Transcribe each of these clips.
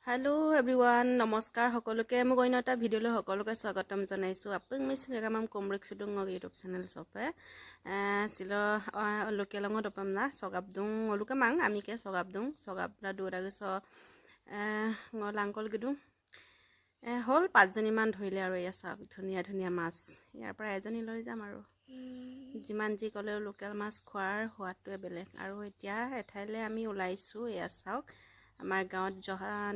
hello everyone नमस्कार সকলোকে মই অন্য এটা ভিডিঅ'লৈ সকলোকে স্বাগতম জনাইছো আপং মিছ ৰেগামাম কমৰেক সুদুং ইউটিউব চেনেল সপে সিল লোকেলঙত দপমনা সগাবদুং অলুকে মাং আমিকে সগাবদুং সগাবলা দুৰাগছ লাংকল গিদুং হল 5 জনী মান ধৰিলে আৰু এয়া চাওক ধুনিয়া ধুনিয়া মাছ ইয়াৰ পৰা এজনী লৈ যাম আৰু যিমান যি কলে লোকেল মাছ খোৱাৰ হোৱাটোৱে বেলেগ আৰু এতিয়া এঠাইলে আমি ওলাইছো এয়া চাওক আমাৰ গাঁৱত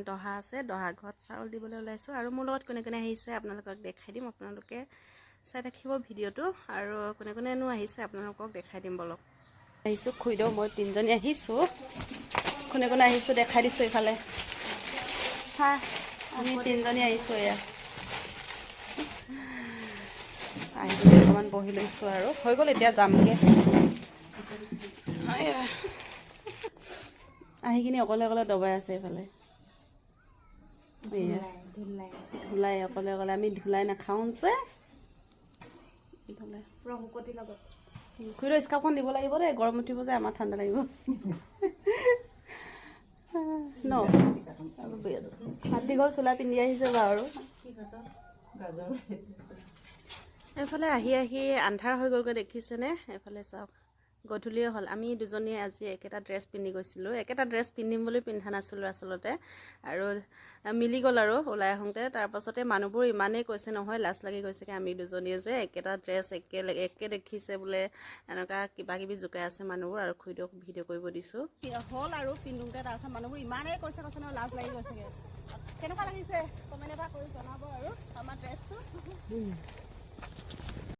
দহা আছে দহা ঘৰত চাউল দিবলৈ ওলাইছো আৰু মোৰ লগত কোনে কোনে আহিছে আপোনালোকক দেখাই দিম আপোনালোকে চাই থাকিব ভিডিঅ'টো আৰু কোনে কোনে নো আহিছে আপোনালোকক দেখাই দিম বলক আহিছো খুইদেউ মই তিনজনী আহিছো কোনে কোনে আহিছো দেখাই দিছো ইফালে হা আমি তিনজনী আহিছো এয়া আহি অকমান বহি লৈছো আৰু হৈ গ'ল এতিয়া যামগে আহি কিনে অকলে অকলে দবাই আছে এইফালে ধুলাই অকলে অকলে আমি ধুলাই নাখাওঁ যে খুইদেউ স্কাৰ্ফখন দিব লাগিব দেই গৰম উঠিব যে আমাৰ ঠাণ্ডা লাগিব ন হাতী ঘৰ চোলা পিন্ধি আহিছে বাৰু এইফালে আহি আহি আন্ধাৰ হৈ গ'লগৈ দেখিছেনে এইফালে চাওক গধূলিয়ে হ'ল আমি দুজনীয়ে আজি একেটা ড্ৰেছ পিন্ধি গৈছিলোঁ একেটা ড্ৰেছ পিন্ধিম বুলি পিন্ধা নাছিলোঁ আচলতে আৰু মিলি গ'ল আৰু ওলাই আহোঁতে তাৰপাছতে মানুহবোৰ ইমানেই কৈছে নহয় লাজ লাগি গৈছেগৈ আমি দুজনীয়ে যে একেটা ড্ৰেছ একে দেখিছে বোলে এনেকুৱা কিবা কিবি জোকাই আছে মানুহবোৰ আৰু খুইদেউক ভিডিঅ' কৰিব দিছোঁ হ'ল আৰু পিন্ধোতে তাৰপাছত মানুহবোৰ ইমানেই কৈছে নহয় লাজ লাগি গৈছেগৈ কেনেকুৱা লাগিছে কমেণ্ট এটা কৰি জনাব আৰু আমাৰ ড্ৰেছটো